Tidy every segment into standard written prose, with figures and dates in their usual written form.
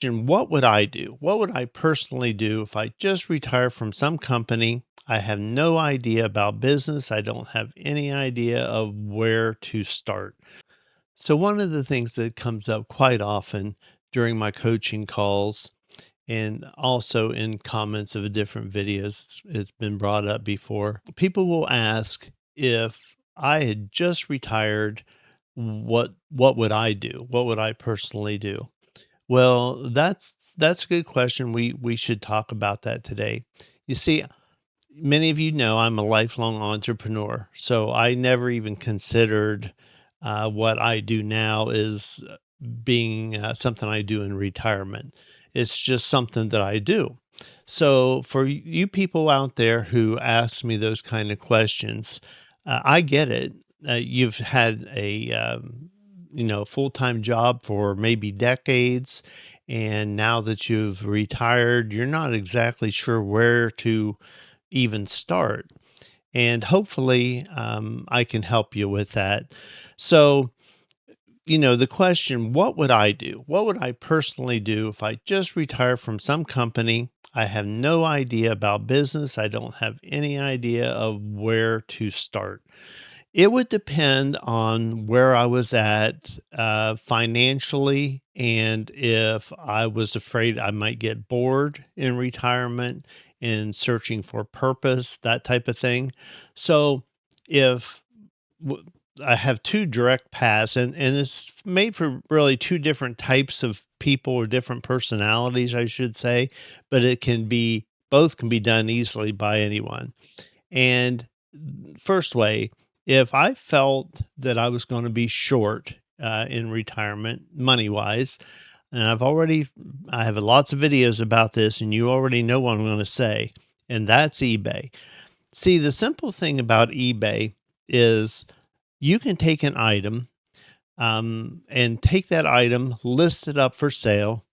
What would I do? What would I personally do if I just retired from some company? I have no idea about business. I don't have any idea of where to start. So, one of the things that comes up quite often during my coaching calls and also in comments of different videos, it's been brought up before. People will ask if I had just retired, what would I do? What would I personally do? Well, that's a good question. We should talk about that today. You see, many of you know I'm a lifelong entrepreneur, so I never even considered what I do now is being something I do in retirement. It's just something that I do. So for you people out there who ask me those kind of questions, I get it. You've had a full time job for maybe decades, and now that you've retired, you're not exactly sure where to even start. And hopefully, I can help you with that. So, the question, what would I do? What would I personally do if I just retired from some company? I have no idea about business. I don't have any idea of where to start. It would depend on where I was at financially and if I was afraid I might get bored in retirement and searching for purpose, that type of thing. So if w- I have two direct paths, and it's made for really two different types of people or different personalities, I should say, but both can be done easily by anyone. And first way, if I felt that I was going to be short in retirement, money wise, and I have lots of videos about this, and you already know what I'm going to say, and that's eBay. See, the simple thing about eBay is you can take an item and take that item, list it up for sale,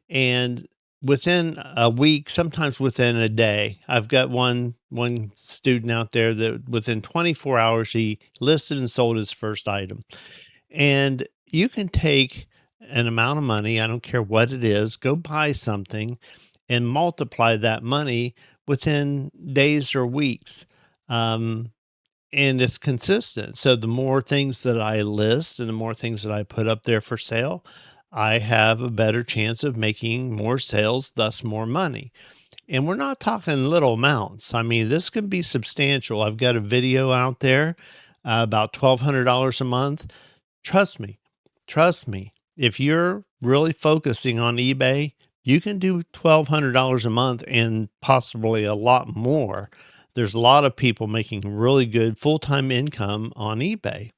and within a week, sometimes within a day, I've got one student out there that within 24 hours he listed and sold his first item. And you can take an amount of money, I don't care what it is, go buy something and multiply that money within days or weeks. Um, and it's consistent. So the more things that I list and the more things that I put up there for sale, I have a better chance of making more sales, thus more money. And we're not talking little amounts. I mean, this can be substantial. I've got a video out there about $1,200 a month. Trust me, trust me. If you're really focusing on eBay, you can do $1,200 a month and possibly a lot more. There's a lot of people making really good full time income on eBay,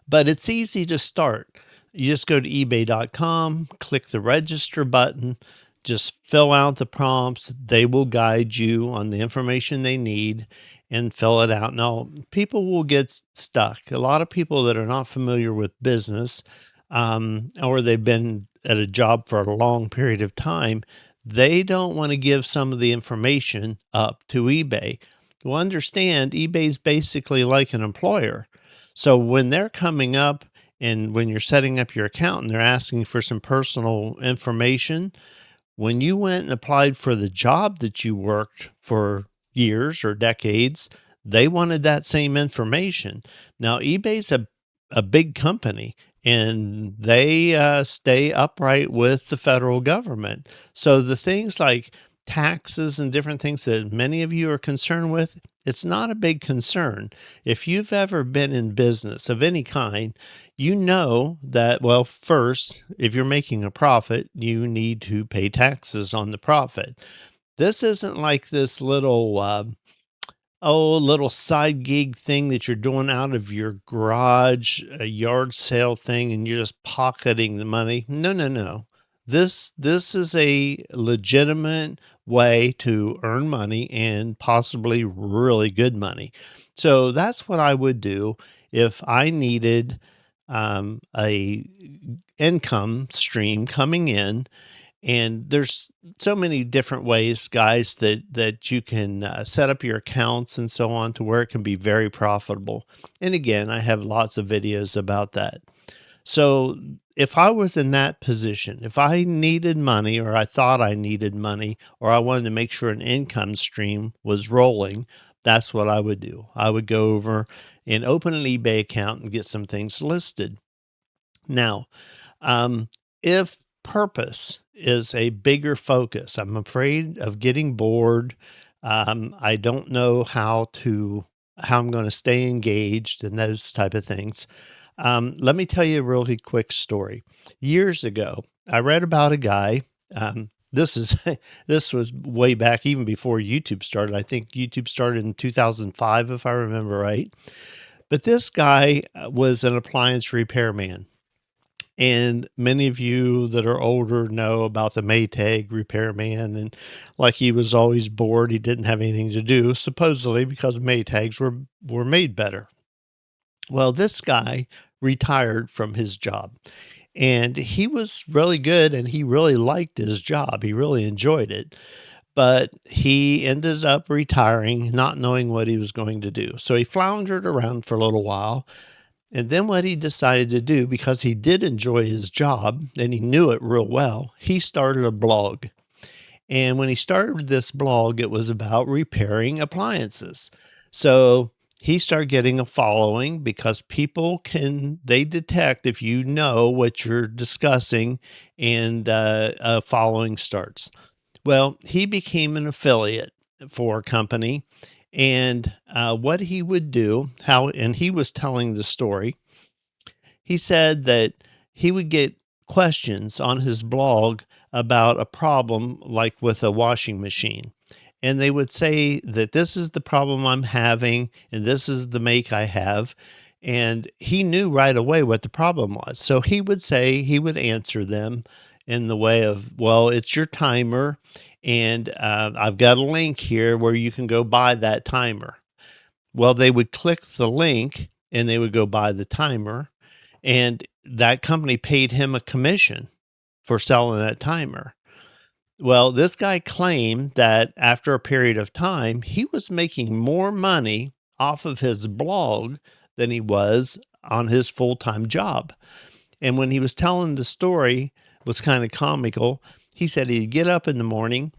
but it's easy to start. You just go to ebay.com, click the register button, just fill out the prompts. They will guide you on the information they need and fill it out. Now, people will get stuck. A lot of people that are not familiar with business or they've been at a job for a long period of time, they don't want to give some of the information up to eBay. Well, understand eBay is basically like an employer. So when they're coming up and when you're setting up your account and they're asking for some personal information, when you went and applied for the job that you worked for years or decades, they wanted that same information. Now, eBay's a big company and they stay upright with the federal government. So the things like taxes and different things that many of you are concerned with, it's not a big concern. If you've ever been in business of any kind, you know that, well, first, if you're making a profit, you need to pay taxes on the profit. This isn't like this little side gig thing that you're doing out of your garage, a yard sale thing, and you're just pocketing the money. No, no, no. This is a legitimate way to earn money and possibly really good money. So that's what I would do if I needed a income stream coming in. And there's so many different ways, guys, that you can set up your accounts and so on to where it can be very profitable. And again, I have lots of videos about that. So if I was in that position, if I needed money or I thought I needed money or I wanted to make sure an income stream was rolling, that's what I would do. I would go over and open an eBay account and get some things listed. Now, um, if purpose is a bigger focus, I'm afraid of getting bored. I don't know how I'm going to stay engaged and those type of things. Let me tell you a really quick story. Years ago, I read about a guy. This is this was way back even before YouTube started. I think YouTube started in 2005, if I remember right. But this guy was an appliance repairman. And many of you that are older know about the Maytag repairman, and like he was always bored, he didn't have anything to do, supposedly because Maytags were made better. Well, this guy retired from his job, and he was really good, and he really liked his job. He really enjoyed it, but he ended up retiring, not knowing what he was going to do. So he floundered around for a little while, and then what he decided to do, because he did enjoy his job and he knew it real well, he started a blog. And when he started this blog, it was about repairing appliances. So he started getting a following because they detect if you know what you're discussing, and a following starts. Well, he became an affiliate for a company. And what he would do, and he was telling the story, he said that he would get questions on his blog about a problem like with a washing machine. And they would say that this is the problem I'm having and this is the make I have. And he knew right away what the problem was. So he would say, he would answer them in the way of, well, it's your timer. And I've got a link here where you can go buy that timer. Well, they would click the link and they would go buy the timer, and that company paid him a commission for selling that timer. Well, this guy claimed that after a period of time, he was making more money off of his blog than he was on his full-time job. And when he was telling the story, it was kind of comical. He said he'd get up in the morning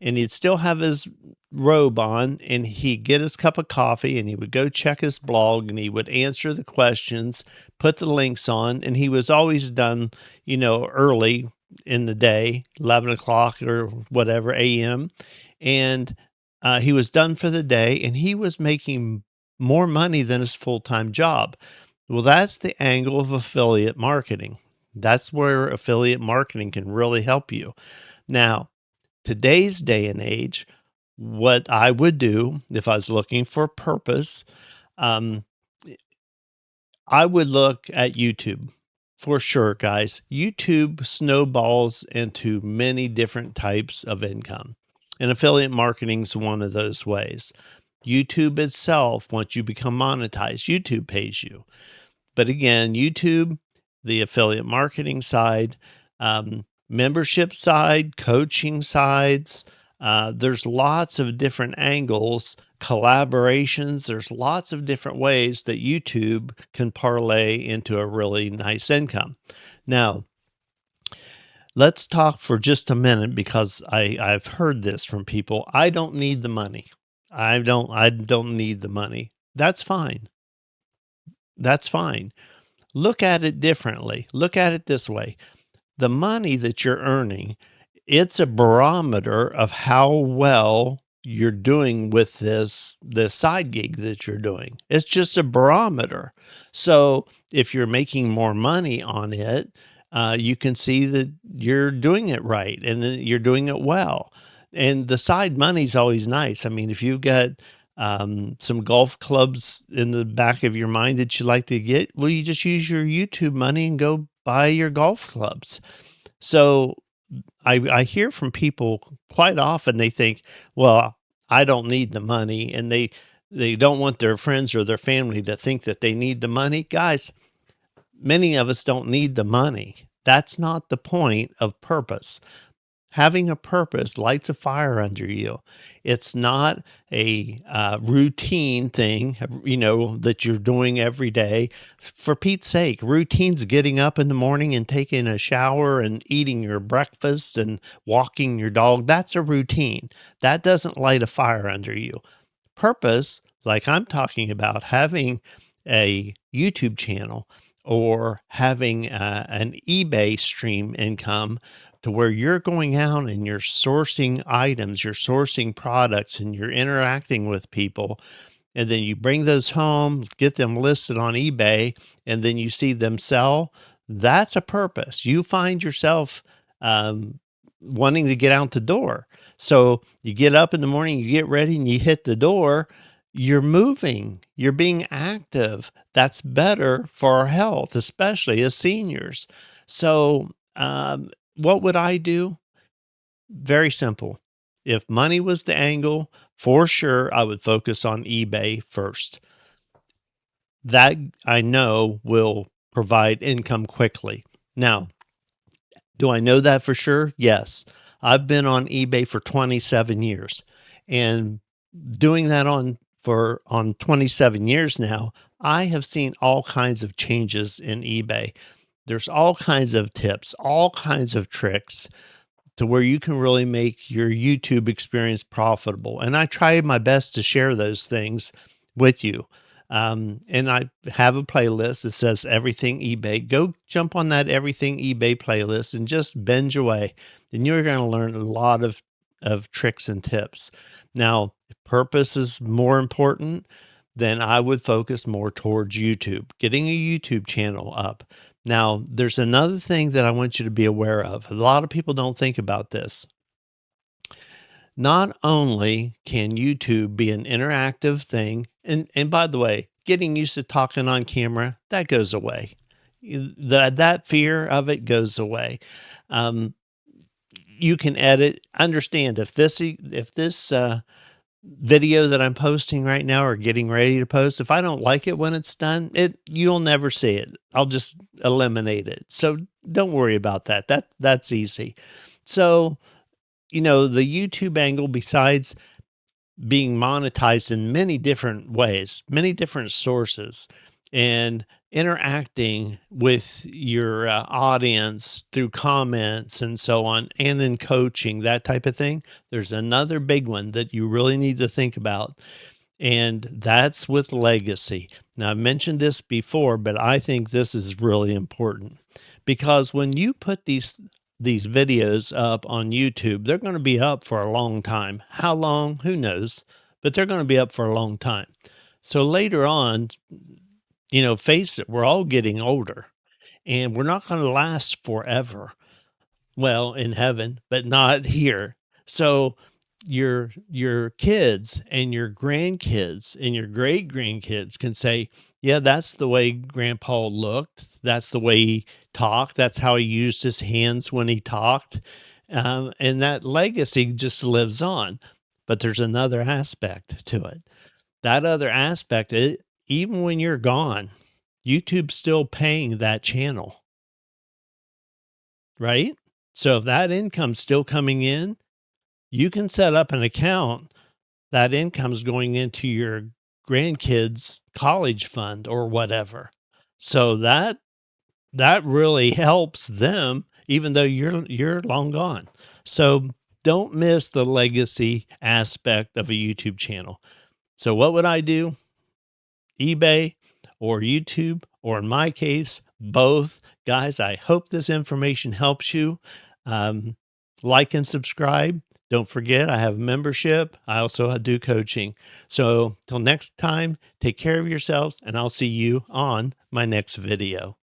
and he'd still have his robe on, and he'd get his cup of coffee and he would go check his blog and he would answer the questions, put the links on, and he was always done, early in the day, 11 o'clock or whatever AM. And he was done for the day and he was making more money than his full-time job. Well, that's the angle of affiliate marketing. That's where affiliate marketing can really help you. Now, today's day and age, what I would do if I was looking for purpose, um, I would look at YouTube for sure, guys. YouTube snowballs into many different types of income, and affiliate marketing is one of those ways. YouTube itself, once you become monetized, YouTube pays you. But again, YouTube, the affiliate marketing side, membership side, coaching sides, there's lots of different angles, collaborations. There's lots of different ways that YouTube can parlay into a really nice income. Now, let's talk for just a minute because I've heard this from people. I don't need the money. I don't need the money. That's fine. That's fine. Look at it differently. Look at it this way. The money that you're earning, it's a barometer of how well you're doing with this side gig that you're doing. It's just a barometer. So if you're making more money on it, you can see that you're doing it right and that you're doing it well. And the side money's always nice. I mean, if you've got some golf clubs in the back of your mind that you like to get, well, you just use your YouTube money and go buy your golf clubs. So I hear from people quite often, they think, well, I don't need the money, and they don't want their friends or their family to think that they need the money. Guys, many of us don't need the money. That's not the point of purpose. Having a purpose lights a fire under you. It's not a routine thing, that you're doing every day. For Pete's sake, routine's getting up in the morning and taking a shower and eating your breakfast and walking your dog. That's a routine. That doesn't light a fire under you. Purpose, like I'm talking about, having a YouTube channel or having an eBay stream income to where you're going out and you're sourcing items, you're sourcing products, and you're interacting with people. And then you bring those home, get them listed on eBay, and then you see them sell. That's a purpose. You find yourself um, wanting to get out the door. So you get up in the morning, you get ready, and you hit the door. You're moving, you're being active. That's better for our health, especially as seniors. So, what would I do? Very simple. If money was the angle, for sure, I would focus on eBay first. That I know will provide income quickly. Now, do I know that for sure? Yes. I've been on eBay for 27 years, and doing that on 27 years now, I have seen all kinds of changes in eBay. There's all kinds of tips, all kinds of tricks to where you can really make your YouTube experience profitable. And I try my best to share those things with you. And I have a playlist that says Everything eBay. Go jump on that Everything eBay playlist and just binge away. And you're going to learn a lot of tricks and tips. Now, if purpose is more important, then I would focus more towards YouTube, getting a YouTube channel up. Now, there's another thing that I want you to be aware of. A lot of people don't think about this. Not only can YouTube be an interactive thing, and by the way, getting used to talking on camera, that goes away. That fear of it goes away. Um, you can edit. Understand if this video that I'm posting right now or getting ready to post, if I don't like it when it's done, you'll never see it. I'll just eliminate it. So don't worry about that. That's easy. So, the YouTube angle, besides being monetized in many different ways, many different sources, and interacting with your audience through comments and so on, and then coaching, that type of thing. There's another big one that you really need to think about, and that's with legacy. Now, I've mentioned this before, but I think this is really important because when you put these videos up on YouTube, they're going to be up for a long time. How long? Who knows? But they're going to be up for a long time. So later on, face it, we're all getting older and we're not going to last forever. Well, in heaven, but not here. So your kids and your grandkids and your great grandkids can say, yeah, that's the way grandpa looked. That's the way he talked. That's how he used his hands when he talked. And that legacy just lives on. But there's another aspect to it. That other aspect, even when you're gone, YouTube's still paying that channel, right? So if that income's still coming in, you can set up an account. That income's going into your grandkids' college fund or whatever. So that really helps them, even though you're long gone. So don't miss the legacy aspect of a YouTube channel. So what would I do? eBay or YouTube, or in my case, both. Guys, I hope this information helps you. Like and subscribe. Don't forget, I have membership. I also do coaching. So till next time, take care of yourselves, and I'll see you on my next video.